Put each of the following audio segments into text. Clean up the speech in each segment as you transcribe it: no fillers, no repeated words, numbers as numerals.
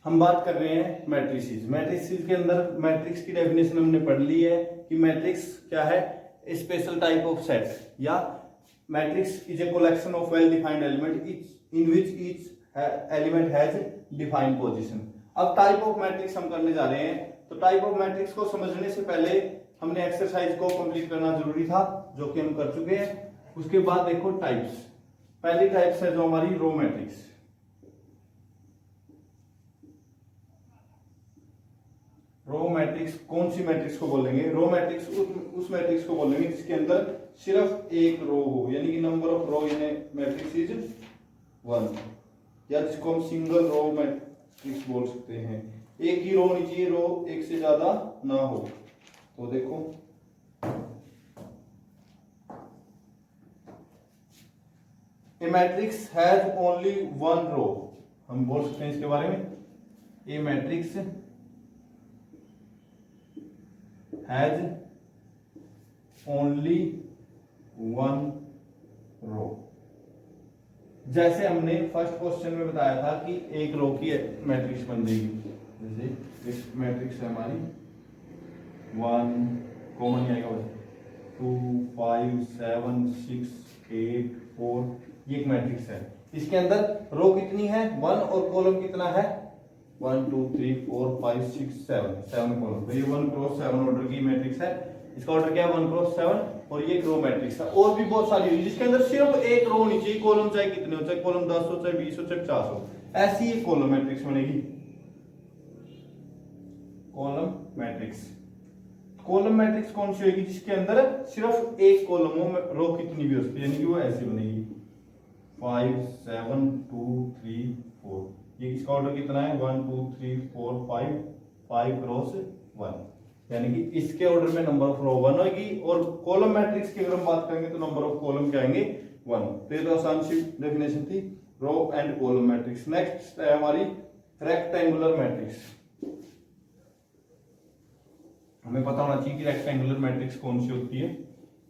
हम बात कर रहे हैं मैट्रिसेस। मैट्रिसेस के अंदर मैट्रिक्स की डेफिनेशन हमने पढ़ ली है कि मैट्रिक्स क्या है, स्पेशल टाइप ऑफ सेट, या matrix is a collection of well defined element in which each element has defined position. अब टाइप ऑफ मैट्रिक्स हम करने जा रहे हैं, तो टाइप ऑफ मैट्रिक्स को समझने से पहले हमने एक्सरसाइज को कंप्लीट करना जरूरी था, जो कि हम कर चुके हैं। उसके बाद देखो टाइप्स। पहली टाइप्स है जो हमारी रो मैट्रिक्स। रो मैट्रिक्स कौन सी मैट्रिक्स को बोलेंगे? रो मैट्रिक्स उस मैट्रिक्स को बोलेंगे जिसके अंदर सिर्फ एक रो हो, यानी कि number of row in matrix is 1, या जिसको हम सिंगल रो मैट्रिक्स बोल सकते हैं। एक ही रो होनी चाहिए, रो एक से ज्यादा ना हो। तो देखो ए matrix has only one row, हम बोल सकते हैं इसके बारे में, ए matrix has only one row. जैसे हमने फर्स्ट क्वेश्चन में बताया था कि एक रो की मैट्रिक्स बन जाएगी। जैसे इस मैट्रिक्स है हमारी 1 कॉमन आएगा, 2 5 7 6 8 4, ये एक मैट्रिक्स है। इसके अंदर रो कितनी है 1 और कॉलम कितना है 1 2 3 4 5 6 7 कॉलम। तो ये 1 क्रॉस 7 ऑर्डर की मैट्रिक्स है। इसका ऑर्डर क्या है 1 क्रॉस 7, और ये एक रो मैट्रिक्स है। और भी बहुत सारी होगी जिसके अंदर सिर्फ एक रो होनी चाहिए, कॉलम चाहे कितने हो, चाहे कॉलम 10 हो, चाहे 20 हो, चाहे 50 हो, ऐसी एक कॉलम मैट्रिक्स बनेगी, कॉलम मैट्रिक्स। कॉलम मैट्रिक्स कौन सी होगी? जिसके अंदर सिर्फ एक कॉलम हो, रो कितनी भी हो सकती है, यानी कि वो ऐसी बनेगी 5 7 2 3 4। ये इसका ऑर्डर कितना है 1 2 3 4 5 क्रॉस 1, यानी कि इसके ऑर्डर में नंबर ऑफ रो 1 होगी। और कॉलम मैट्रिक्स की अगर हम बात करेंगे तो नंबर ऑफ कॉलम क्या आएंगे 1। तो ये तो आसान सी डेफिनेशन थी row and column matrix. Next है हमारी रेक्टेंगुलर मैट्रिक्स। हमें पता होना चाहिए कि रेक्टेंगुलर मैट्रिक्स कौन सी होती है,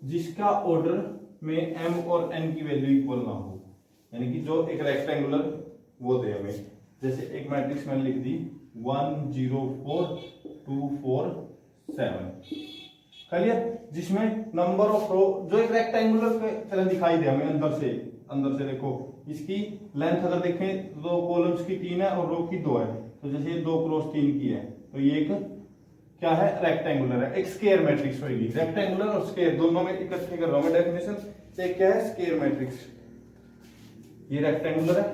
जिसका ऑर्डर में m और n की वैल्यू इक्वल ना हो, यानी कि जो एक रेक्टेंगुलर वो दे हमें। जैसे एक मैट्रिक्स मैंने लिख दी 1 0 4 2 4 7, क्लियर, जिसमें नंबर ऑफ रो जो एक रेक्टेंगुलर की तरह दिखाई दे हमें अंदर से देखो इसकी लेंथ अगर देखें तो कॉलम्स की 3 है और रो की 2 है। तो जैसे ये 2 क्रॉस 3 की है, तो ये एक क्या है रेक्टेंगुलर है, एक स्क्वायर मैट्रिक्स होगी। रेक्टेंगुलर और स्क्वायर दोनों में इकट्ठे कर रहा हूं मैं डेफिनेशन। एक क्या है स्क्वायर मैट्रिक्स, ये रेक्टेंगुलर है,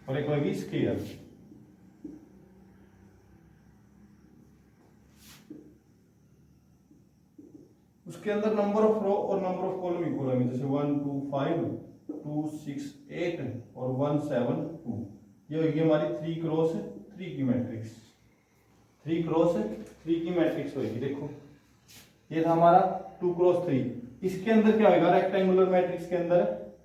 और एक होगी स्क्वायर। उसके अंदर नंबर ऑफ रो और नंबर ऑफ कॉलम इक्वल होंगे, जैसे 1 2 5 2 6 8 और 1 7 2। ये होगी हमारी 3 क्रॉस 3 की मैट्रिक्स, 3 क्रॉस 3 की मैट्रिक्स होगी। देखो ये था हमारा 2 क्रॉस 3। इसके अंदर क्या होगा रेक्टेंगुलर मैट्रिक्स के अंदर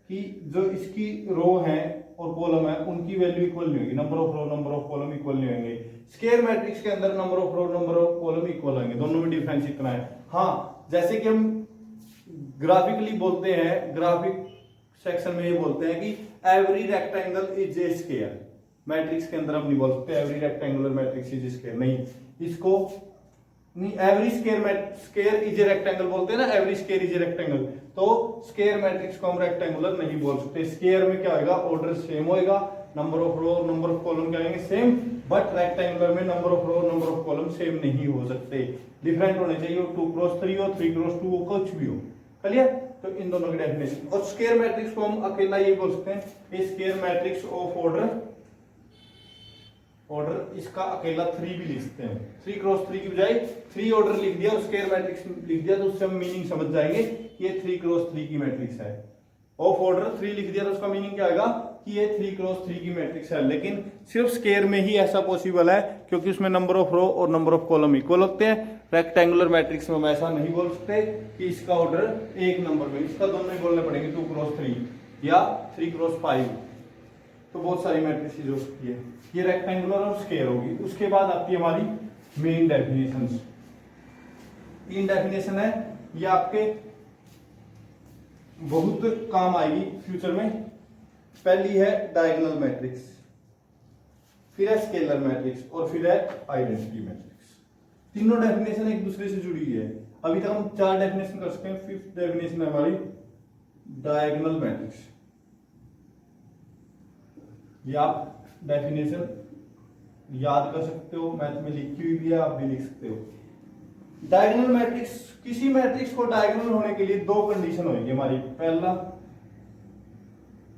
कि जो इसकी रो है और कॉलम है उनकी वैल्यू इक्वल नहीं होगी, number of row number of column equal नहीं होंगे। स्क्वायर मैट्रिक्स के अंदर number of row number of column equal होंगे, दोनों में डिफरेंस इतना है। हाँ, जैसे कि हम ग्राफिकली बोलते हैं, ग्राफिक सेक्शन में ये बोलते हैं कि every rectangle is a square. Matrix के अंदर हम नहीं बोल सकते every rectangular matrix is square, नहीं, इसको नहीं, every square is a rectangle बोलते हैं ना, every square is a rectangle. तो स्क्वायर मैट्रिक्स को हम रेक्टेंगुलर नहीं बोल सकते। स्क्वायर में क्या होगा ऑर्डर सेम होएगा, number of row number of column क्या आएंगे सेम, बट रेक्टेंगुलर में number of row number of column same नहीं हो सकते, डिफरेंट होने चाहिए। 2 क्रॉस 3 हो 3 क्रॉस 2 हो, कुछ भी हो, क्लियर। तो इन दोनों की डेफिनेशन। और स्क्वायर मैट्रिक्स को हम अकेला ये बोल सकते हैं स्क्वायर मैट्रिक्स ऑफ ऑर्डर इसका अकेला 3 भी लिख सकते हैं। 3 क्रॉस 3 की बजाय 3 ऑर्डर लिख दिया और स्क्वायर मैट्रिक्स लिख दिया, तो उससे हम मीनिंग समझ जाएंगे कि ये 3 क्रॉस 3 की मैट्रिक्स है। ऑफ ऑर्डर 3 लिख दिया तो उसका मीनिंग क्या आएगा कि ये 3 क्रॉस 3 की मैट्रिक्स है। लेकिन सिर्फ स्क्वायर में ही ऐसा पॉसिबल है क्योंकि उसमें नंबर ऑफ रो और नंबर ऑफ कॉलम इक्वल होते हैं। रेक्टेंगुलर मैट्रिक्स में हम ऐसा नहीं बोल सकते कि इसका ऑर्डर एक नंबर में, इसका दोनों ही बोलने पड़ेंगे 2 क्रॉस 3 या 3 क्रॉस 5। तो बहुत सारी मैट्रिक्स हो सकती है, ये रेक्टेंगुलर और स्क्वायर होगी। उसके बाद आती है हमारी मेन डेफिनेशंस। तीन डेफिनेशन है, ये आपके बहुत काम आएगी फ्यूचर में। पहली है डायगोनल मैट्रिक्स, फिर है स्केलर मैट्रिक्स और फिर है आइडेंटिटी मैट्रिक्स। तीनों डेफिनेशन एक दूसरे से जुड़ी हुई है। अभी तक हम 4 डेफिनेशन कर सकते हैं। फिफ्थ डेफिनेशन है हमारी डायगोनल मैट्रिक्स। ये आप डेफिनेशन याद कर सकते हो, मैथ में लिखी हुई भी है, आप भी लिख सकते हो। डायगोनल मैट्रिक्स, किसी मैट्रिक्स को डायगोनल होने के लिए 2 कंडीशन होगी हमारी। पहला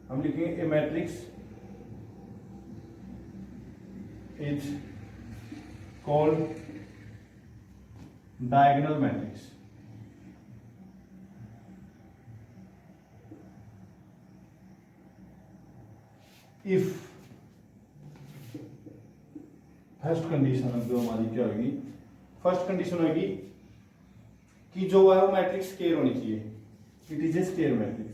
हम लिखेंगे a matrix is called diagonal matrix. If first condition जो हमारी क्या होगी, फर्स्ट कंडीशन होगी कि जो है वो मैट्रिक्स स्केयर होनी चाहिए, it is a square matrix.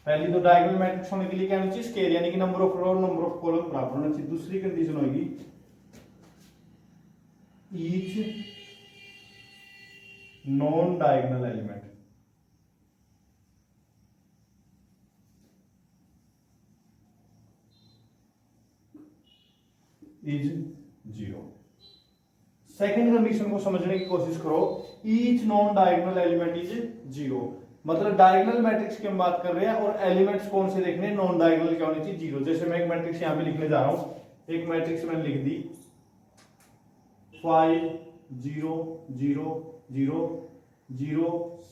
पहली तो डायगोनल मैट्रिक्स होने के लिए क्या होनी चाहिए, स्केयर, यानी कि नंबर ऑफ रो और नंबर ऑफ कॉलम बराबर होना चाहिए। दूसरी कंडीशन होगी each non diagonal element is 0। Second condition को समझने की कोशिश करो, each non diagonal element is 0, मतलब डायगोनल मैट्रिक्स की हम बात कर रहे हैं और एलिमेंट्स कौन से देखने, नॉन डायगोनल क्या होनी चाहिए, 0। जैसे मैं एक मैट्रिक्स यहां पे लिखने जा रहा हूं, एक मैट्रिक्स मैंने लिख दी 5 0 0 0 0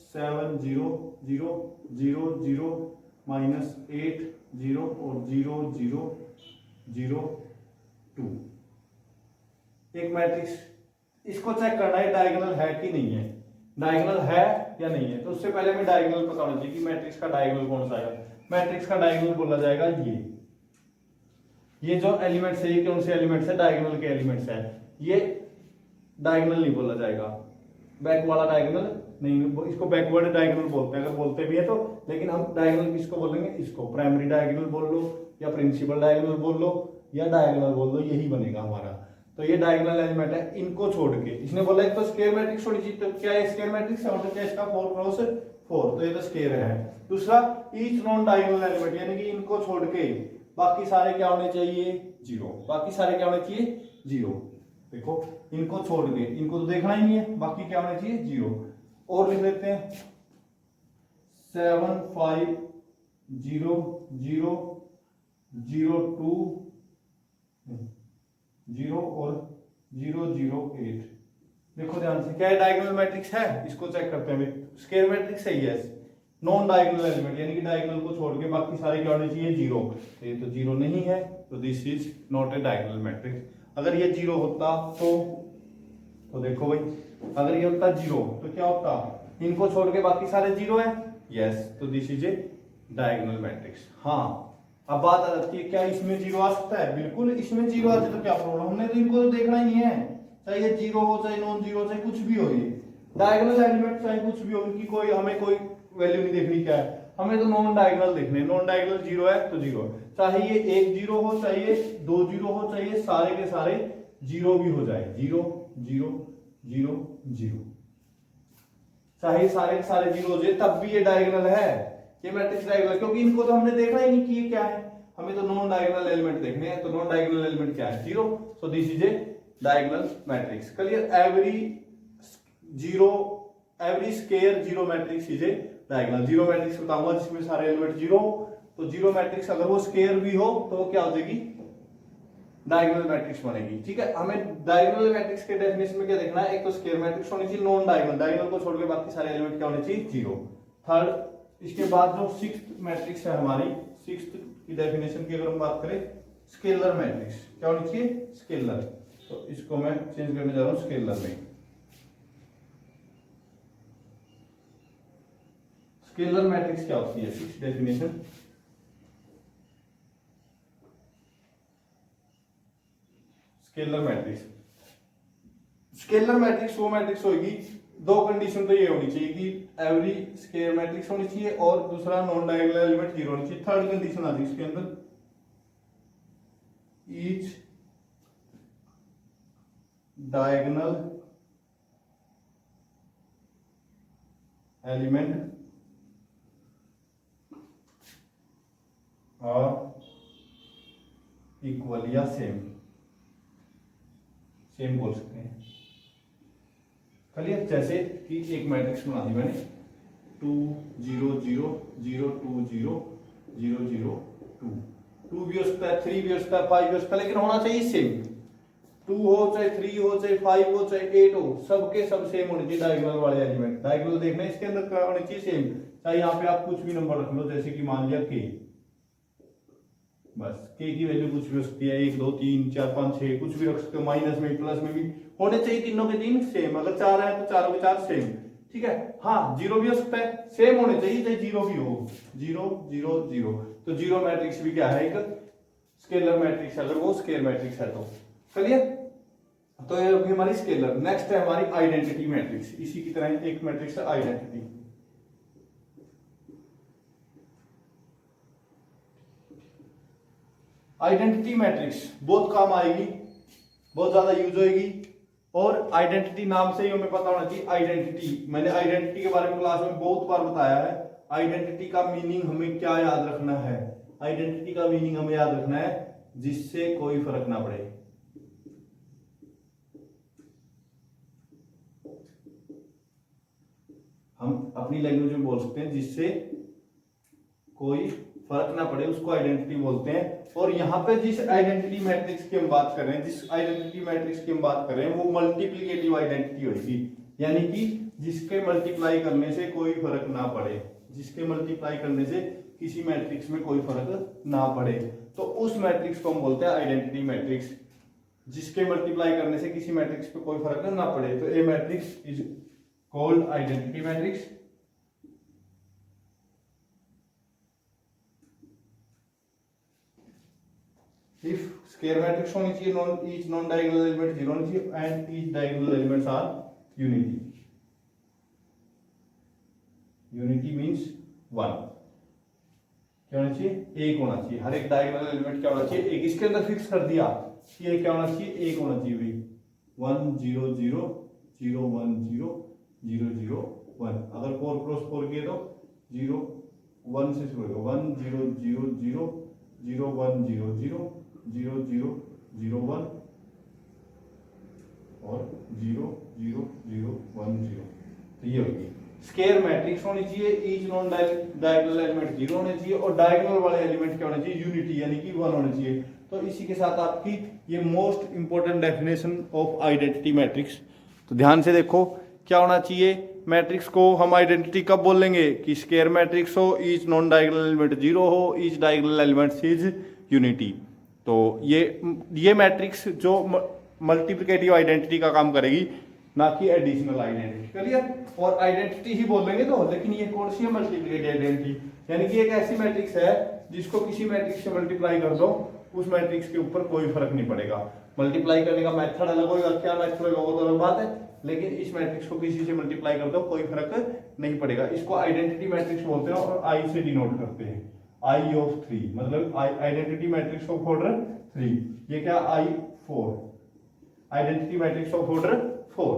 7 0 0 0 0 -8 0 और 0 0 0 2। एक मैट्रिक्स, इसको चेक करना है डायगोनल है कि नहीं है, डायगोनल है या नहीं है। तो उससे पहले हमें डायगोनल पता होना चाहिए कि मैट्रिक्स का डायगोनल कौन सा है। मैट्रिक्स का डायगोनल बोला जाएगा ये जो एलिमेंट्स है, ये कौन से एलिमेंट्स है, डायगोनल के एलिमेंट्स है। ये डायगोनल नहीं बोला जाएगा, बैक वाला डायगोनल नहीं, इसको बैकवर्ड डायगोनल बोलते हैं अगर बोलते भी है तो। लेकिन हम डायगोनल किसको बोलेंगे, इसको प्राइमरी डायगोनल बोल लो या प्रिंसिपल डायगोनल बोल लो या डायगोनल बोल लो, यही बनेगा हमारा। तो ये डायगोनल एलिमेंट है, इनको छोड़ के इसने बोला एक तो स्क्वायर मैट्रिक्स होनी चाहिए, तो क्या है स्क्वायर मैट्रिक्स है, मतलब क्या इसका 4 क्रॉस 4, तो ये तो स्क्वायर है। दूसरा ईच नॉन डायगोनल एलिमेंट, यानी कि इनको छोड़ के बाकी सारे क्या होने चाहिए, 0। बाकी सारे क्या होने चाहिए, 0। देखो इनको छोड़ के, इनको तो देखना ही नहीं है, बाकी क्या होने चाहिए, 0। और लिख लेते हैं 7 5 0 0 0 2 0 और 0 0 8। देखो ध्यान से, क्या है डायगोनल मैट्रिक्स है, इसको चेक करते हैं। स्क्वायर मैट्रिक्स है यस, नॉन डायगोनल एलिमेंट यानी कि डायगोनल को छोड़ के बाकी सारे क्या होने चाहिए, 0। तो ये तो 0 नहीं है, तो this is not a diagonal matrix. अगर ये 0 होता तो देखो भाई, अगर ये होता 0 तो क्या होता, इनको छोड़ के बाकी सारे 0 है, यस, तो this is a diagonal matrix. हाँ, अब बात आ जाती है क्या इसमें 0 आ सकता है, बिल्कुल इसमें 0 आ जाए तो क्या प्रॉब्लम, हमने तो इनको तो देखना ही नहीं है, चाहे ये 0 हो चाहे नॉन 0 चाहे कुछ भी हो, ये डायगोनल एलिमेंट चाहे कुछ भी हो, उनकी कोई हमें कोई वैल्यू नहीं देखनी, क्या है हमें तो नॉन डायगोनल देखने। नॉन डायगोनल 0 है तो 0, चाहे ये एक 0 हो चाहे ये 2 0 हो, चाहे ये सारे के सारे 0 भी हो जाए, 0 0 0 0, चाहे सारे के सारे 0 हो जाए तब भी ये डायगोनल है, ये मैट्रिक्स डायगोनल, क्योंकि इनको तो हमने देखना ही नहीं कि ये क्या है, हमें तो नॉन डायगोनल एलिमेंट देखने हैं। तो नॉन डायगोनल एलिमेंट क्या है, 0, so this is a diagonal matrix. Clear, every square 0 matrix is a diagonal. 0 matrix बताऊंगा जिसमें सारे एलिमेंट 0, तो 0 मैट्रिक्स अगर वो स्क्वायर भी हो तो वो क्या हो जाएगी, डायगोनल मैट्रिक्स बनेगी। ठीक है, हमें डायगोनल मैट्रिक्स के डेफिनेशन में क्या देखना है, एक तो स्क्वायर मैट्रिक्स होनी चाहिए, नॉन डायगोनल, डायगोनल को छोड़ के बाकी सारे एलिमेंट क्या होने चाहिए, 0। थर्ड, इसके बाद जो 6th मैट्रिक्स है हमारी, 6th की डेफिनेशन की अगर हम बात करें, स्केलर मैट्रिक्स क्या होनी चाहिए, स्केलर। तो इसको मैं चेंज करने जा रहा हूं स्केलर में। स्केलर मैट्रिक्स क्या होती है, 6th definition, scalar matrix. Scalar matrix वो मैट्रिक्स होगी, 2 कंडीशन तो ये होनी चाहिए कि एवरी स्क्वायर मैट्रिक्स होनी चाहिए और दूसरा नॉन डायगोनल एलिमेंट 0 होनी चाहिए। थर्ड कंडीशन आ जाएगी इसके अंदर, ईच डायगोनल एलिमेंट और इक्वल या सेम बोल सकते हैं। क्लियर? जैसे कि एक मैट्रिक्स बना दी मैंने 2 0 0 0 2 0 0 0 2, 2 भी हो सकता है, 3 भी हो सकता है, 5 भी हो सकता है, लेकिन होना चाहिए सेम। 2 हो चाहे 3 हो चाहे 5 हो चाहे 8 हो, सबके सब सेम होने चाहिए डायगोनल वाले एलिमेंट। डायगोनल देखना इसके अंदर क्या होने चाहिए? सेम। चाहे यहाँ पे आप कुछ भी नंबर रख लो, जैसे कि मान लिया k, बस k की वैल्यू कुछ भी हो सकती है, 1 2 3 4 5 6, कुछ भी रख सकते हो, माइनस में प्लस में भी होने चाहिए, तीनों के तीन सेम। अगर 4 है तो चारों के 4 सेम। ठीक है? हाँ, 0 भी हो सकता है, सेम होने चाहिए, चाहे 0 भी हो, 0 0 0। तो 0 मैट्रिक्स भी क्या है? एक स्केलर मैट्रिक्स, अगर वो स्केलर मैट्रिक्स है तो। चलिए, तो ये अभी हमारी स्केलर। नेक्स्ट है हमारी आइडेंटिटी मैट्रिक्स। इसी की तरह एक मैट्रिक्स है आइडेंटिटी। आइडेंटिटी मैट्रिक्स बहुत काम आएगी, बहुत ज्यादा यूज होगी। और आइडेंटिटी नाम से ही हमें पता होना चाहिए आइडेंटिटी। मैंने आइडेंटिटी के बारे में क्लास में बहुत बार बताया है। आइडेंटिटी का मीनिंग हमें क्या याद रखना है? आइडेंटिटी का मीनिंग हमें याद रखना है जिससे कोई फर्क ना पड़े। हम अपनी लैंग्वेज में बोल सकते हैं जिससे कोई फर्क ना पड़े, उसको आइडेंटिटी बोलते हैं। और यहाँ पे जिस आइडेंटिटी मैट्रिक्स की हम बात कर रहे हैं, जिस आइडेंटिटी मैट्रिक्स की हम बात कर रहे हैं, वो मल्टीप्लिकेटिव आइडेंटिटी होगी, यानी कि जिसके मल्टीप्लाई करने से कोई फर्क ना पड़े, जिसके मल्टीप्लाई करने से किसी मैट्रिक्स में कोई फर्क ना पड़े, तो उस मैट्रिक्स को हम बोलते हैं आइडेंटिटी मैट्रिक्स। जिसके मल्टीप्लाई करने से किसी मैट्रिक्स पे कोई फर्क ना पड़े, तो a matrix is called identity matrix. If square matrix होनी चाहिए, each non diagonal element 0 होनी चाहिए, and each diagonal elements are unity. Unity means 1. क्या होना चाहिए? एक होना चाहिए। हर एक डायगोनल एलिमेंट क्या होना चाहिए? एक। इसके अंदर फिक्स कर दिया कि ये क्या होना चाहिए? एक होना चाहिए भाई। 1 0 0 0 1 0 0 0 1। अगर 4 क्रॉस 4 किए तो 0 1 से शुरू होगा, 1 0 0 0 0 1 0 0 0 0 0 1 और 0 0 0 1 0। तो ये होगी स्केयर मैट्रिक्स होनी चाहिए। ईच नॉन डायगोनल एलिमेंट 0 होने चाहिए और डायगोनल वाले एलिमेंट क्या होने चाहिए? यूनिटी, यानी कि 1 होने चाहिए। तो इसी के साथ आपकी ये most important definition of identity matrix. तो ध्यान से देखो क्या होना चाहिए। मैट्रिक्स को हम आइडेंटिटी कब बोलेंगे? कि स्केयर मैट्रिक्स हो, ईच नॉन डायगोनल एलिमेंट 0 हो, each diagonal element is unity. तो ये मैट्रिक्स जो मल्टीप्लिकेटिव आइडेंटिटी का काम करेगी, ना कि एडिशनल आइडेंटिटी। क्लियर? और आइडेंटिटी ही बोलेंगे तो, लेकिन ये कौन सी है? मल्टीप्लिकेटिव आइडेंटिटी, यानी कि एक ऐसी मैट्रिक्स है जिसको किसी मैट्रिक्स से मल्टीप्लाई कर दो, उस मैट्रिक्स के ऊपर कोई फर्क नहीं पड़ेगा। मल्टीप्लाई करने का मेथड अलग होगा, क्या मेथड होगा वो तो अलग बात है, लेकिन इस मैट्रिक्स को किसी से मल्टीप्लाई कर दो कोई फर्क नहीं पड़ेगा। इसको आइडेंटिटी मैट्रिक्स बोलते हैं और आई से डिनोट करते हैं। आई ऑफ 3 मतलब आइडेंटिटी मैट्रिक्स ऑफ ऑर्डर 3। ये क्या? आई 4, identity matrix of order 4।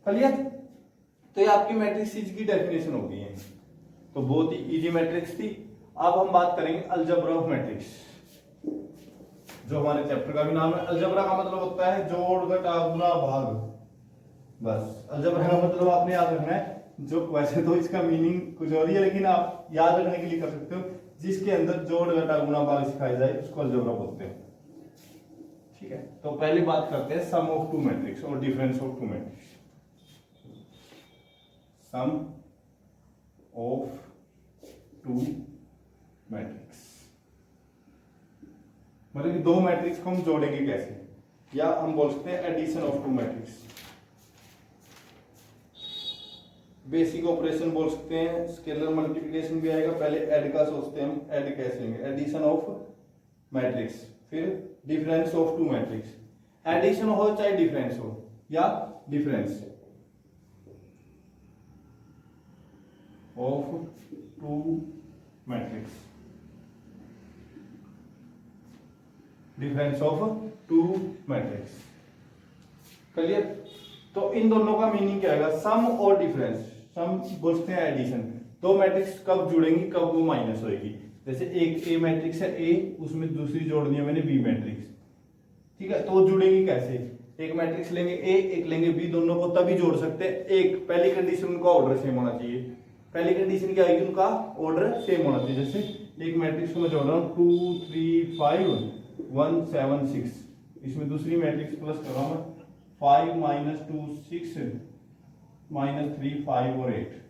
Clear? तो ये आपकी मैट्रिक्स की डेफिनेशन हो गई है। तो बहुत ही इजी मैट्रिक्स थी। अब हम बात करेंगे अलजेब्रा ऑफ मैट्रिक्स, जो हमारे चैप्टर का भी नाम है। अलजेब्रा का मतलब होता है जोड़ घटा गुणा भाग। बस अलजेब्रा का मतलब आपने याद रखना है। जो वैसे तो इसका मीनिंग कुछ और ही है, लेकिन आप याद रखने के लिए कर सकते हो। जिसके अंदर जोड़ घटा गुणा भाग सिखाया जाए उसको अलजेब्रा बोलते हैं। ठीक है? तो पहले बात करते हैं सम ऑफ टू मैट्रिक्स और difference of two matrix. Sum of two matrix मतलब कि दो मैट्रिक्स को हम जोड़ेंगे कैसे, या हम बोल सकते हैं addition of two matrix. Basic operation बोल सकते हैं, स्केलर मल्टीप्लिकेशन भी आएगा। पहले ऐड का सोचते हैं हम, ऐड कैसे लेंगे? एडिशन ऑफ मैट्रिक्स, फिर difference of two matrix. Addition हो चाहे डिफरेंस हो, या difference of two matrix, difference of two matrix. Clear. तो इन दोनों का मीनिंग क्या आएगा, सम और डिफरेंस। सम बोलते हैं एडिशन, दो मैट्रिक्स कब जुड़ेंगी, कब वो माइनस होएगी। जैसे एक ए मैट्रिक्स है ए, उसमें दूसरी जोड़नी है मैंने बी मैट्रिक्स, ठीक है, तो वो जुड़ेगी कैसे, एक मैट्रिक्स लेंगे ए, एक लेंगे बी, दोनों को तभी जोड़ सकते हैं। एक पहली कंडीशन उनका ऑर्डर सेम होना चाहिए। पहली कंडीशन क्या आएगी, उनका ऑर्डर सेम होना चाहिए। जैसे एक मैट्रिक्स को मैं जोड़ रहा हूँ 2 3 5 1 7 6, इसमें दूसरी मैट्रिक्स प्लस कर रहा हूँ 5 -2 6 -3 5 और 8।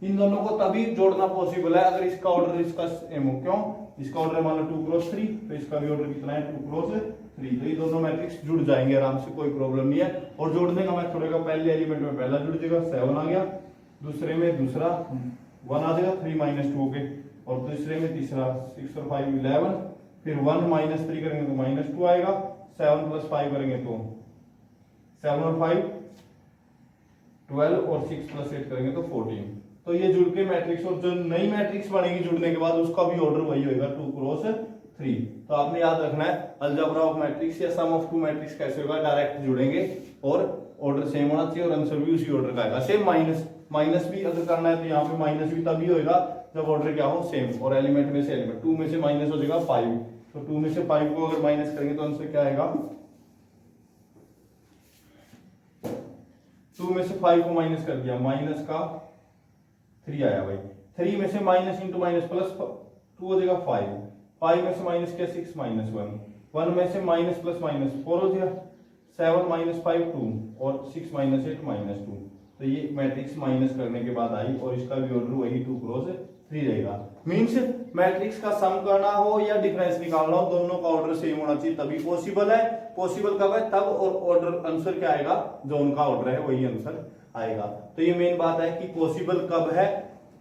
इन दोनों को तभी जोड़ना पॉसिबल है अगर इसका ऑर्डर इसका सेम हो। क्यों, इसका ऑर्डर मान लो 2 क्रॉस 3, तो इसका भी ऑर्डर कितना है 2 क्रॉस 3, तो ये दोनों मैट्रिक्स जुड़ जाएंगे आराम से, कोई प्रॉब्लम नहीं है। और जोड़ने का मेथड होगा, पहले एलिमेंट में पहला जुड़ जाएगा 7 आ गया, दूसरे में दूसरा 1 आ जाएगा 3 -2 हो गए, और तीसरे में तीसरा 6 और 5 11, फिर 1 -3 करेंगे तो -2 आएगा, 7 + 5 करेंगे तो 7 और 5 12, और 6 + 8 करेंगे तो 14। तो ये जुड़ के मैट्रिक्स, और जो नई मैट्रिक्स बनेगी जुड़ने के बाद उसका भी ऑर्डर वही होगा 2 क्रॉस 3। तो आपने याद रखना है अलजेब्रा ऑफ मैट्रिक्स या सम ऑफ टू मैट्रिक्स कैसे होगा, डायरेक्ट जुड़ेंगे और ऑर्डर सेम होना चाहिए, और आंसर भी उसी ऑर्डर का आएगा। सेम माइनस भी अगर करना है तो यहाँ पे माइनस भी तभी होगा जब ऑर्डर क्या हो सेम, और एलिमेंट में से एलिमेंट 2 में से माइनस हो जाएगा 5, तो 2 में से 5 को अगर माइनस करेंगे तो आंसर क्या आएगा, 2 में से 5 को माइनस कर दिया, माइनस का 3 आया भाई, 3 में से माइनस इंटू माइनस प्लस 2 हो जाएगा 5, 5 में से माइनस क्या 6 -1, 1 में से माइनस प्लस माइनस 4 हो गया, 7 - 5 2, और 6 - 8 -2। तो ये मैट्रिक्स माइनस करने के बाद आई, और इसका भी ऑर्डर वही 2 क्रॉस 3 रहेगा। मीन्स मैट्रिक्स का सम करना हो या डिफरेंस निकालना हो, दोनों का ऑर्डर सेम होना चाहिए तभी पॉसिबल है। पॉसिबल कब है, तब, और ऑर्डर आंसर क्या आएगा, जो उनका ऑर्डर है वही आंसर आएगा। तो ये मेन बात है कि पॉसिबल कब है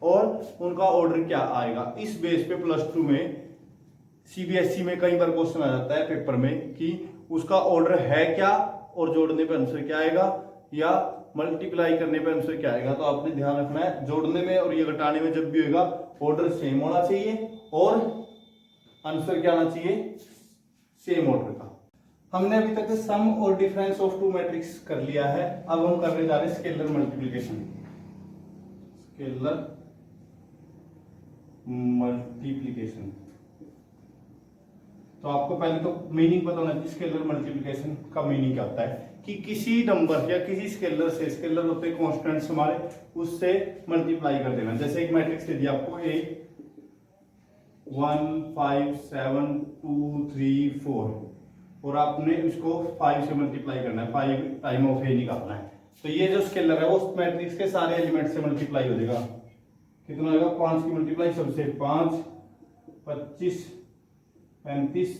और उनका ऑर्डर क्या आएगा। इस बेस पे +2 में सीबीएसई में कई बार क्वेश्चन आ जाता है पेपर में कि उसका ऑर्डर है क्या, और जोड़ने पे आंसर क्या आएगा, या मल्टीप्लाई करने पे आंसर क्या आएगा। तो आपने ध्यान रखना है जोड़ने में और ये घटाने में जब भी होगा ऑर्डर सेम होना चाहिए, और आंसर क्या आना चाहिए, सेम ऑर्डर का। हमने अभी तक सम और डिफरेंस ऑफ टू मैट्रिक्स कर लिया है, अब हम करने जा रहे हैं स्केलर मल्टीप्लिकेशन। स्केलर मल्टीप्लिकेशन, तो आपको पहले तो मीनिंग पता होना चाहिए स्केलर मल्टीप्लिकेशन का मीनिंग क्या होता है, कि किसी नंबर या किसी स्केलर से, स्केलर होते हैं कॉन्स्टेंट्स हमारे, उससे मल्टीप्लाई कर देना। जैसे एक मैट्रिक्स दे दिया आपको ए 1 5 7 2 3 4, और आपने इसको 5 से मल्टीप्लाई करना है, 5 टाइम ऑफ ए निकालना है। तो ये जो स्केलर है वो मैट्रिक्स के सारे एलिमेंट से मल्टीप्लाई हो जाएगा। कितना होगा, 5 की मल्टीप्लाई सबसे 5 25 35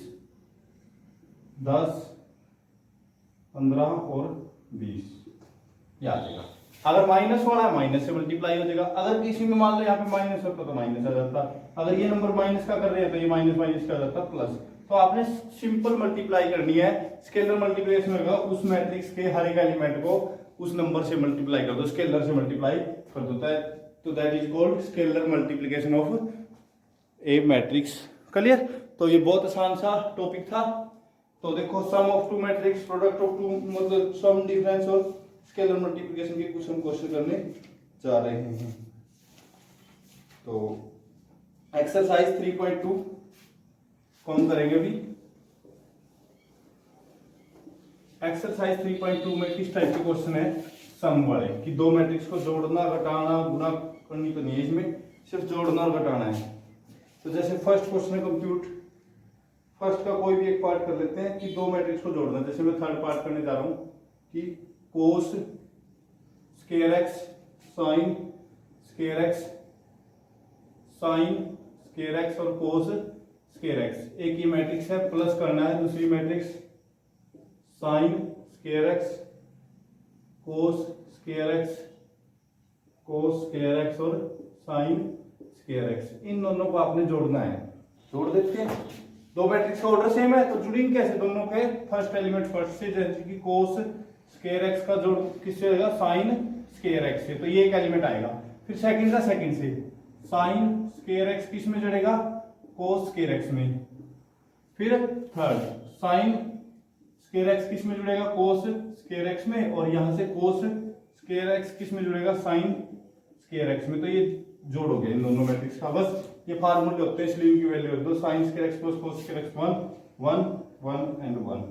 10 15 और 20 ये आ जाएगा। अगर माइनस वाला है माइनस से मल्टीप्लाई हो जाएगा। अगर किसी में मान लो यहाँ पे माइनस होता तो माइनस आ जाता, अगर ये नंबर माइनस का कर रहे हैं तो ये माइनस माइनस का आ जाता प्लस। तो आपने सिंपल मल्टीप्लाई करनी है। स्केलर मल्टीप्लिकेशन होगा उस मैट्रिक्स के हर एक एलिमेंट को उस नंबर से मल्टीप्लाई कर दो, स्केलर से मल्टीप्लाई कर देता है, तो that is called scalar multiplication of a matrix. Clear. तो ये बहुत आसान सा टॉपिक था। तो देखो sum of two matrix, product of two, मतलब सम, डिफरेंस और स्केलर मल्टीप्लिकेशन के कुछ हम क्वेश्चन करने जा रहे हैं। तो एक्सरसाइज 3.2 कौन करेंगे अभी। एक्सरसाइज 3.2 में किस टाइप के क्वेश्चन है, सम वाले, कि दो मैट्रिक्स को जोड़ना, घटाना, गुणा करनी तो नहीं है, इसमें सिर्फ जोड़ना और घटाना है। तो जैसे फर्स्ट क्वेश्चन है कंप्यूट, फर्स्ट का कोई भी एक पार्ट कर लेते हैं कि दो मैट्रिक्स को जोड़ना। जैसे मैं थर्ड पार्ट करने जा रहा हूं कि cos square x sine square x, sine square x और कोस स्क्वायर एक्स। एक ही मैट्रिक्स है, प्लस करना है दूसरी matrix sine square x cos square x, cos square x और साइन स्क्वायर एक्स। इन दोनों को आपने जोड़ना है। जोड़ देते हैं। दो मैट्रिक्स का ऑर्डर सेम है तो जुड़ेंगे कैसे, दोनों के फर्स्ट एलिमेंट फर्स्ट से, जैसे कि कोस स्क्वायर एक्स का जोड़ किससे होगा, साइन स्क्वायर एक्स से, तो ये एक एलिमेंट आएगा। फिर सेकंड का सेकंड से, साइन स्क्वायर एक्स किस में जुड़ेगा, कोस स्क्वायर एक्स में। फिर थर्ड साइन स्क्वायर एक्स किस में जुड़ेगा, कोस स्क्वायर एक्स में, और यहाँ से कोस स्क्वायर एक्स किस में जुड़ेगा, साइन स्क्वायर एक्स में। तो ये जोड़ हो गया इन दोनों मैट्रिक्स का। बस ये फार्मूले होते हैं इसलिए इनकी वैल्यू रख दो, sine square x plus cos square x 1 1 1 and 1।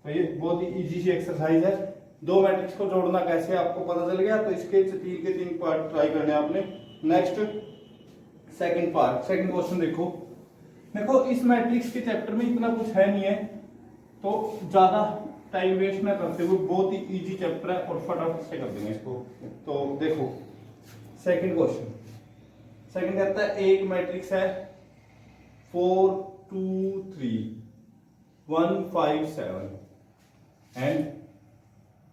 तो ये बहुत ही इजी सी एक्सरसाइज है। दो मैट्रिक्स को जोड़ना कैसे आपको पता चल गया, तो इसके तीन के तीन पार्ट ट्राई करने आपने। Next second part, second question देखो इस मैट्रिक्स के चैप्टर में इतना कुछ है नहीं है, तो ज्यादा टाइम वेस्ट ना करते हुए बहुत ही इजी चैप्टर है और फटाफट से कर देंगे इसको। तो देखो सेकंड क्वेश्चन, सेकंड कहता है एक मैट्रिक्स है 4 2 3 1 5 7 एंड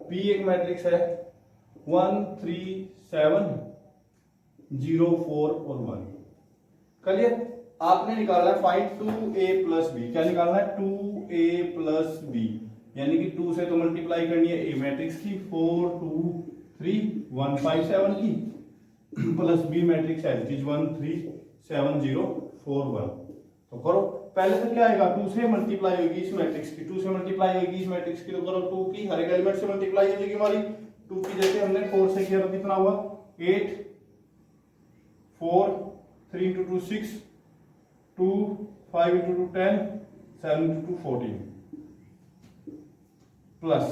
बी एक मैट्रिक्स है 1 3 7 0 4 और 1। क्लियर? आपने निकालना है फाइंड 2a प्लस बी। क्या निकालना है, 2a प्लस बी, यानी कि 2 से तो मल्टीप्लाई करनी है ए मैट्रिक्स की 4 2 3 1 5 7 की, प्लस बी मैट्रिक्स है 1 3 7 0 4 1। तो करो, पहले से क्या आएगा, 2 से मल्टीप्लाई होगी इस मैट्रिक्स की, 2 से मल्टीप्लाई होगी इस मैट्रिक्स की, तो करो 2 की हर एक एलिमेंट से मल्टीप्लाई हो जाएगी हमारी। 2 की जैसे हमने 4 से किया तो कितना हुआ 8 4 3 इंटू 2 6 2 5 इंटू 2 10 7 इंटू 2 14 प्लस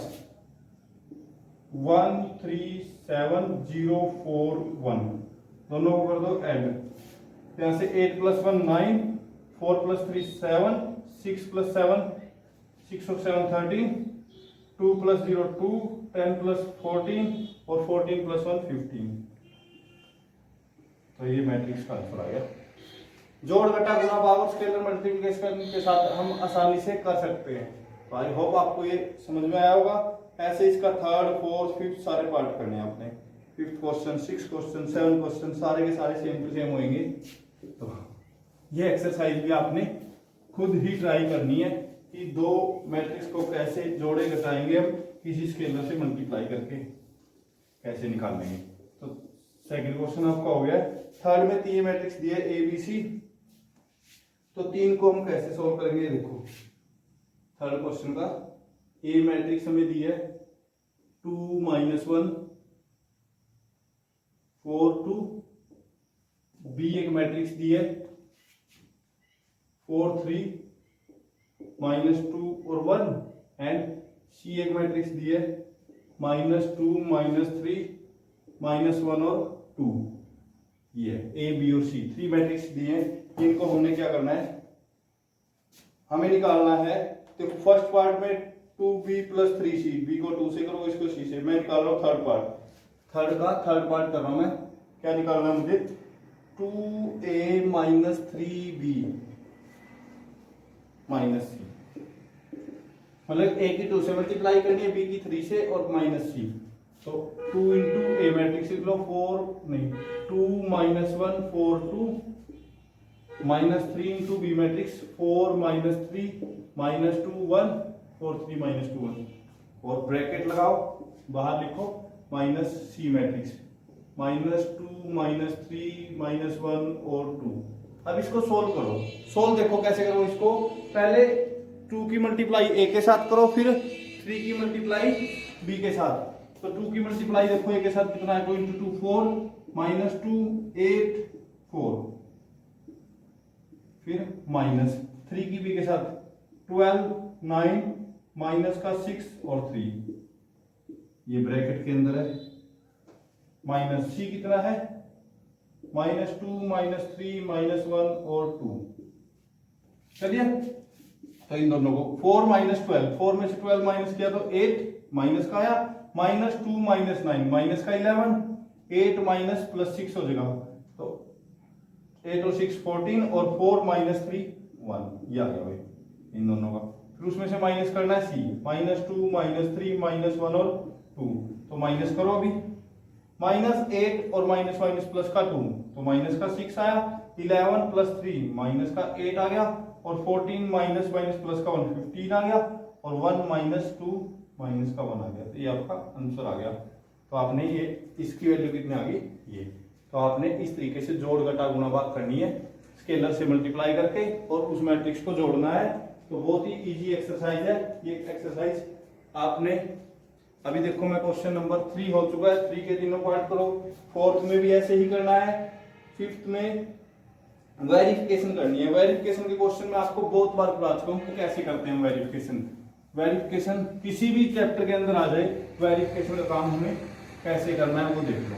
1 3 7 0 4 1, दोनों को कर दो ऐड। यहां से 8 प्लस 1 9 4 प्लस 3 7 6 प्लस 7 6 और 7 13 2 प्लस 0 2 10 प्लस 14 और 14 प्लस 1 15। तो ये मैट्रिक्स का आंसर आ गया। जोड़ घटा गुणा भाग स्केलर मल्टीप्लिकेशन के साथ हम आसानी से कर सकते हैं। तो आई होप आपको ये समझ में आया होगा। ऐसे इसका थर्ड फोर्थ फिफ्थ सारे पार्ट करने हैं आपने। Fifth question, six question, 7 question सारे के सारे सेम टू सेम होंगे। तो ये एक्सरसाइज भी आपने खुद ही ट्राई करनी है कि दो मैट्रिक्स को कैसे जोड़े घटाएंगे हम किसी स्केलर से मल्टीप्लाई करके कैसे निकालेंगे। तो सेकंड क्वेश्चन आपका हो गया। थर्ड में 3 मैट्रिक्स दिए ए बी सी, तो 3 को हम कैसे सोल्व करेंगे। देखो थर्ड क्वेश्चन का ए मैट्रिक्स हमें दी है 2 -1 4 2, बी एक मैट्रिक्स दी है 4 3 -2 और 1 एंड सी एक मैट्रिक्स दी है -2 -3 -1 और 2। ये ए बी और सी 3 मैट्रिक्स दिए हैं। इनको हमने क्या करना है, हमें निकालना है। तो फर्स्ट पार्ट में 2b + 3c, b को 2 से करो, इसको c से। मैं निकाल रहा हूँ थर्ड पार्ट, थर्ड पार्ट कर रहा हूं मैं। क्या निकालना है मुझे, 2a - 3b - c, मतलब a की 2 से मल्टीप्लाई करनी है, b की 3 से और -c। तो 2 इंटू ए मैट्रिक्स लिख लो 2 - 1 4 2 -3 इंटू बी मैट्रिक्स 4 -3 -2 1 4 3 -2 1 और ब्रैकेट लगाओ, बाहर लिखो -c मैट्रिक्स -2 -3 -1 और 2। अब इसको सोल्व करो। सोल्व देखो कैसे करो इसको, पहले 2 की मल्टीप्लाई a के साथ करो, फिर 3 की मल्टीप्लाई b के साथ। तो 2 की मल्टीप्लाई देखो a के साथ कितना है, 2 इंटू 2 4 -2 8 4, फिर -3 की b के साथ 12 9 माइनस का 6 और 3, ये ब्रैकेट के अंदर है। -c कितना है, -2 -3 -1 और 2। चलिए तो इन दोनों को 4 - 12, 4 में से 12 माइनस किया तो 8 माइनस का आया, -2 -9 माइनस का 11, 8 माइनस प्लस 6 हो जाएगा। तो 8 और 6 14 और 4 -3 1, ये आ गया भाई इन दोनों का। फिर उसमें से माइनस करना है c, -2 -3 -1 और 2। तो माइनस करो अभी, -8 और माइनस प्लस का 2, तो माइनस का 6 आया, 11 + 3 माइनस का 8 आ गया, और 14 माइनस प्लस का 1 15 आ गया, और 1 -2 माइनस का 1 आ गया। तो ये आपका आंसर आ गया। तो आपने ये इसकी वैल्यू कितनी आ गई, ये। तो आपने इस तरीके से जोड़ घटा गुणा भाग करनी है, स्केलर से मल्टीप्लाई करके, और उस मैट्रिक्स को जोड़ना है तो बहुत ही इजी एक्सरसाइज है ये एक्सरसाइज। आपने अभी देखो मैं क्वेश्चन नंबर 3 हो चुका है, 3 के तीनों पार्ट करो, 4th में भी ऐसे ही करना है, 5th में वेरिफिकेशन करनी है। वेरिफिकेशन के क्वेश्चन में आपको बहुत बार बता चुका हूं कि कैसे करते हैं वेरिफिकेशन। वेरिफिकेशन किसी भी चैप्टर के अंदर आ जाए, वेरिफिकेशन का काम हमें कैसे करना है वो देख लो।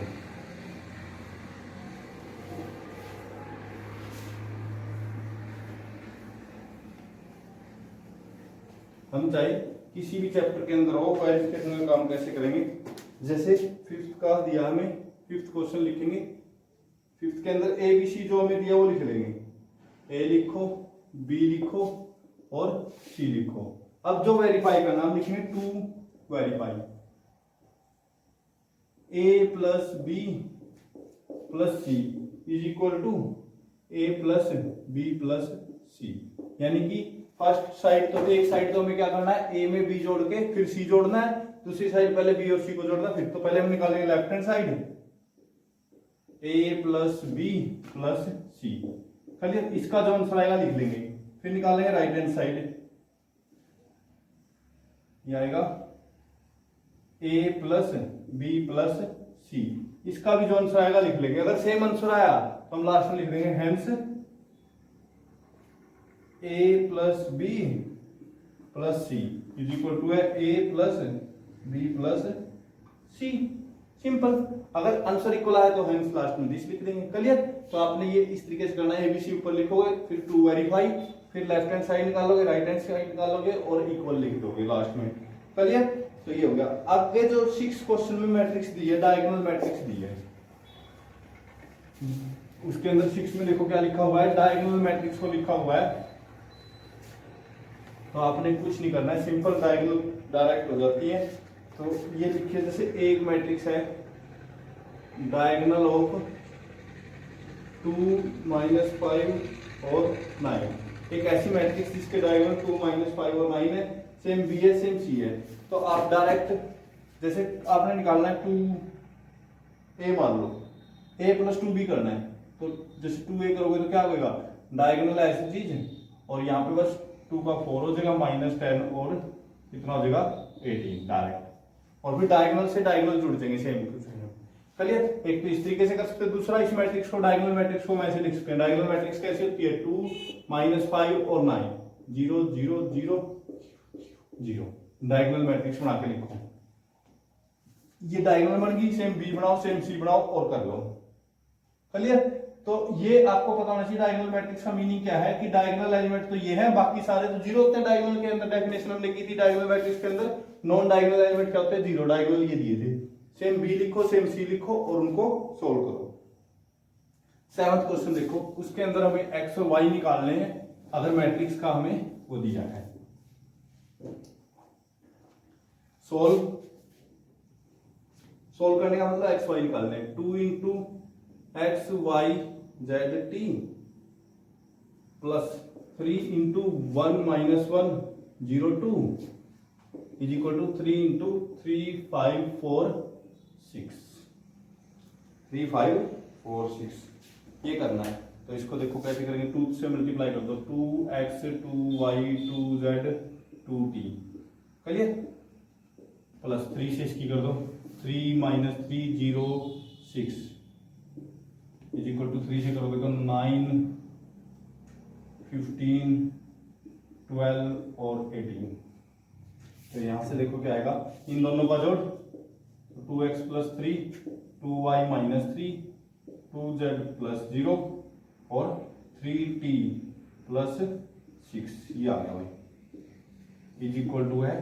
हम चाहे किसी भी चैप्टर के अंदर हो, वेरिफिकेशन का काम कैसे करेंगे। जैसे 5th का दिया हमें, 5th क्वेश्चन लिखेंगे, 5th के अंदर ए बी सी जो हमें दिया वो लिख लेंगे। ए लिखो, बी लिखो और सी लिखो। अब जो वेरीफाई का नाम लिखेंगे to verify, A plus B plus C is equal to A plus B plus C. यानी कि फर्स्ट साइड तो एक साइड तो हमें क्या करना है, ए में बी जोड़ के फिर सी जोड़ना है, दूसरी साइड पहले बी और सी को जोड़ना है। फिर तो पहले हम निकालेंगे लेफ्ट हैंड साइड, ए प्लस बी प्लस सी, खाली इसका जो आंसर आएगा लिख लेंगे। फिर निकालेंगे राइट हैंड साइड, ये आएगा ए प्लस बी प्लस सी, इसका भी जो आंसर आएगा लिख लेंगे। अगर सेम आंसर आया तो हम लास्ट में लिख देंगे hence a plus B plus C is equal to है a plus B plus c. Simple. अगर आंसर इक्वल आया तो हेंस लास्ट में दिस लिख देंगे। क्लियर। तो आपने ये इस तरीके से करना है, एबीसी ऊपर लिखोगे, फिर टू वेरीफाई, फिर लेफ्ट हैंड साइड निकालोगे, राइट हैंड साइड निकालोगे और इक्वल लिख दोगे लास्ट में। क्लियर। तो ये हो गया। आगे जो 6 क्वेश्चन में मैट्रिक्स दी है, डायगोनल मैट्रिक्स दी है, उसके अंदर 6 में देखो क्या लिखा हुआ है, डायगोनल मैट्रिक्स को लिखा हुआ है। तो आपने कुछ नहीं करना है, सिंपल डायगोनल डायरेक्ट हो जाती है। तो ये लिखिए, जैसे एक मैट्रिक्स है डायगोनल ऑफ 2 -5 और 9, एक ऐसी मैट्रिक्स जिसके डायगोनल 2 -5 और 9 है, सेम बी है सेम सी है। तो आप डायरेक्ट जैसे आपने निकालना है 2a, मान लो a + 2b करना है, तो जैसे 2a करोगे तो क्या होगा, डायगोनल है ऐसी चीज और यहाँ पे बस 2 का 4 हो जाएगा, -10 और कितना हो जाएगा 18 डायरेक्ट। और फिर डायगोनल से डायगोनल जुड़ जाएंगे सेम। चलिए, एक तो इस तरीके से कर सकते हैं, दूसरा इस मैट्रिक्स को, डायगोनल मैट्रिक्स को हम ऐसे लिख सकते हैं। डायगोनल मैट्रिक्स कैसे होती है, 2 -5 और 9, 0 0 0 0। डायगोनल मैट्रिक्स बना के लिखो। ये डायगोनल बन गई, सेम बी बनाओ सेम सी बनाओ और कर लो। क्लियर। तो ये आपको पता होना चाहिए डायगोनल मैट्रिक्स का मीनिंग क्या है, कि डायगोनल एलिमेंट तो ये है, बाकी सारे तो जीरो होते हैं डायगोनल के अंदर। डेफिनेशन हमने की थी डायगोनल मैट्रिक्स के अंदर, नॉन डायगोनल एलिमेंट क्या होते हैं, जीरो। डायगोनल ये दिए थे, सेम बी लिखो सेम सी लिखो और उनको सोल्व करो। 7th क्वेश्चन देखो, उसके अंदर हमें एक्स और वाई निकालने हैं अगर मैट्रिक्स का हमें वो दिया है। सोल्व करने का मतलब एक्स वाई निकालने हैं। 2 × x y z t plus 3 × 1 - 1 0 2 is equal to 3 × 3 5 4 6 3 5 4 6। ये करना है। तो इसको देखो कैसे करेंगे, 2 से मल्टीप्लाई कर दो, 2x 2y 2z 2t, चलिए, प्लस 3 से इसकी कर दो, 3 - 3 0 6 इज इक्वल टू 3 से करोगे तो 9 15 12 और 18। तो यहां से देखो क्या आएगा, इन दोनों का जोड़, 2x + 3 2y - 3 2z + 0 और 3t + 6, ये आ गया भाई, इज इक्वल टू है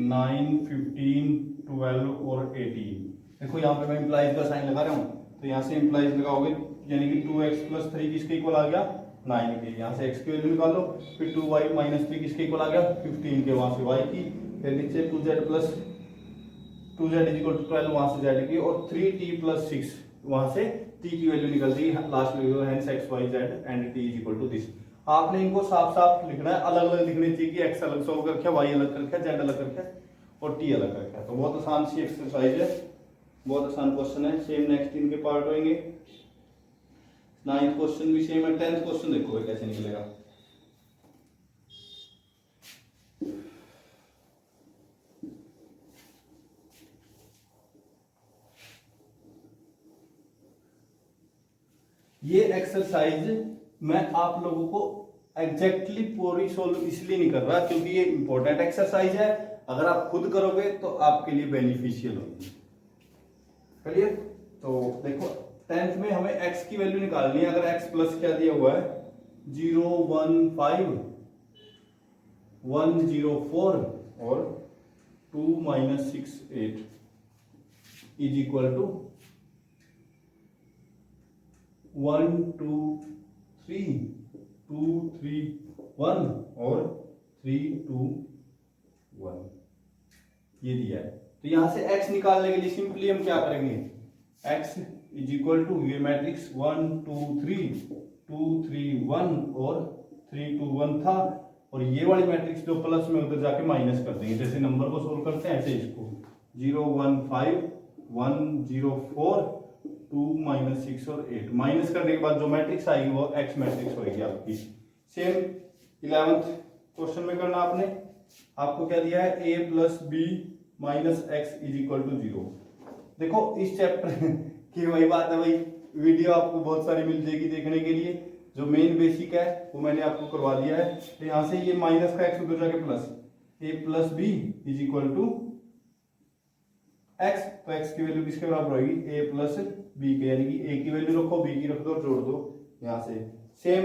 9 15 12 और 18। देखो यहाँ पे मैं इंप्लाइज का साइन लगा रहा हूँ, तो यहाँ से इंप्लाइज लगाओगे, यानी कि 2x + 3 किसके इक्वल आ गया, 9 के। यहाँ से x की वैल्यू निकालो, फिर 2y - 3 किसके इक्वल आ गया, 15 के, वहां से y की, फिर नीचे 2z = 12 वहां से z की, और 3t + 6 वहां से t की वैल्यू निकल दी लास्ट में, hence x y z and t = this. आपने इनको साफ साफ लिखना है, अलग अलग लिखने चाहिए कि x अलग सॉल्व कर रखा है, y अलग कर रखा है, z अलग कर रखा है और t अलग कर रखा है। तो बहुत आसान सी एक्सरसाइज है, बहुत आसान क्वेश्चन है। सेम नेक्स्ट इनके पार्ट होंगे। 9th क्वेश्चन भी सेम है। 10th क्वेश्चन देखो कैसे निकलेगा। ये एक्सरसाइज मैं आप लोगों को एग्जैक्टली पूरी सोल्व इसलिए नहीं कर रहा क्योंकि ये इंपॉर्टेंट एक्सरसाइज है, अगर आप खुद करोगे तो आपके लिए बेनिफिशियल होगी। क्लियर? तो देखो 10th में हमें x की वैल्यू निकालनी है। अगर x प्लस क्या दिया हुआ है 0 1 5 1 0 4 और 2 - 6 8 इज इक्वल टू 1 2 3 2 3 1 और 3 2 1 ये दिया है। तो यहां से x निकालने के लिए सिंपली हम क्या करेंगे, x इज इक्वल टू ये मैट्रिक्स 1 2 3 2 3 1 और 3 2 1 था, और ये वाली मैट्रिक्स जो प्लस में उधर जाके माइनस कर देंगे। जैसे नंबर को सोल्व करते हैं ऐसे इसको 0 1 5 1 0 4 2 - 6 और 8 माइनस करने के बाद जो मैट्रिक्स आएगी वो x मैट्रिक्स होगी आपकी। सेम 11th क्वेश्चन में करना आपने, आपको क्या दिया है a + b - x is equal to 0। देखो इस चैप्टर की वही बात है भाई, वीडियो आपको बहुत सारी मिल जाएगी देखने के लिए। जो मेन बेसिक है वो मैंने आपको करवा दिया है। तो यहां से ये माइनस का x उधर जाके plus a + b is equal to x, तो x की वैल्यू किसके बराबर होगी a + b के, यानी कि a की वैल्यू रखो b की रख दो और जोड़ दो यहां से। सेम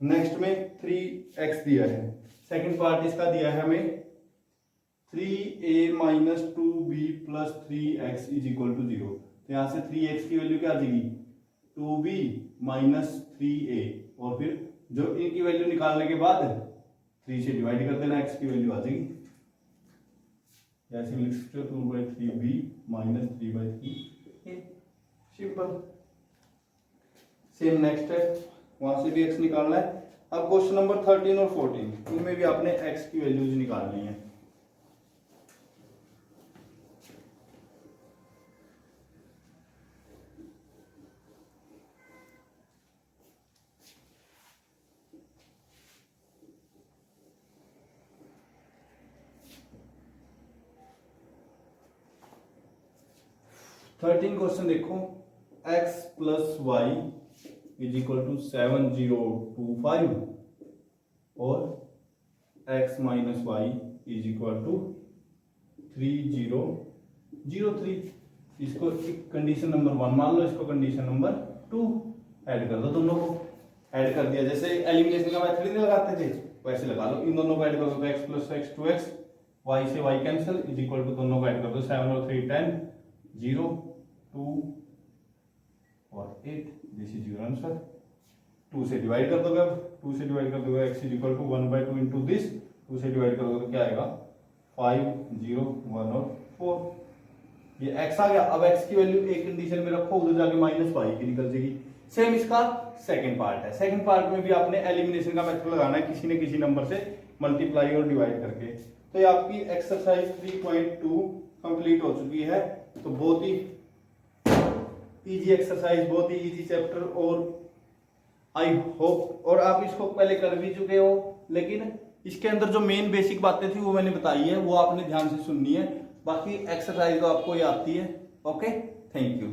नेक्स्ट में 3x दिया है, सेकंड पार्ट इसका दिया है हमें 3a - 2b + 3x is equal to 0। तो यहां से 3x की वैल्यू क्या आ जाएगी 2b - 3a, और फिर जो a की वैल्यू निकालने के बाद 3 से डिवाइड कर देना, x की वैल्यू आ जाएगी ऐसे लिख सकते हो 2/3b - 3/3a, simple. Same next है, वहां से भी x निकालना है। अब क्वेश्चन नंबर 13 और 14 इनमें भी आपने x की वैल्यूज निकालनी है। थर्टीन क्वेश्चन देखो, x + y is equal to 7025 और x - y is equal to 3003। इसको कंडीशन नंबर 1 मान लो, इसको कंडीशन नंबर 2 ऐड कर दो। दोनों को ऐड कर दिया, जैसे एलिमिनेशन का मेथड नहीं लगाते थे वैसे लगा लो। इन दोनों को ऐड कर दो, x + x 2x, y से y cancel is equal to दोनों को ऐड कर दो 7 और 3 10 0 2 और 8, दिस इज योर आंसर। 2 से डिवाइड कर दोगे, अब 2 से डिवाइड कर दोगे x is equal to 1/2 into this, 2 से डिवाइड कर दोगे तो क्या आएगा 5 0 1 और 4। ये x आ गया। अब x की वैल्यू एक कंडीशन में रखो, उधर जाके -y की निकल जाएगी। सेम इसका सेकंड पार्ट है। सेकंड पार्ट में भी आपने एलिमिनेशन का मेथड लगाना है, किसी न किसी नंबर से मल्टीप्लाई और डिवाइड करके। तो ये आपकी एक्सरसाइज 3.2 कंप्लीट हो चुकी है। तो बहुत ही इजी एक्सरसाइज, बहुत ही इजी चैप्टर, और आई होप और आप इसको पहले कर भी चुके हो, लेकिन इसके अंदर जो मेन बेसिक बातें थी वो मैंने बताई है, वो आपने ध्यान से सुननी है। बाकी एक्सरसाइज तो आपको ये आती है। Okay, thank you.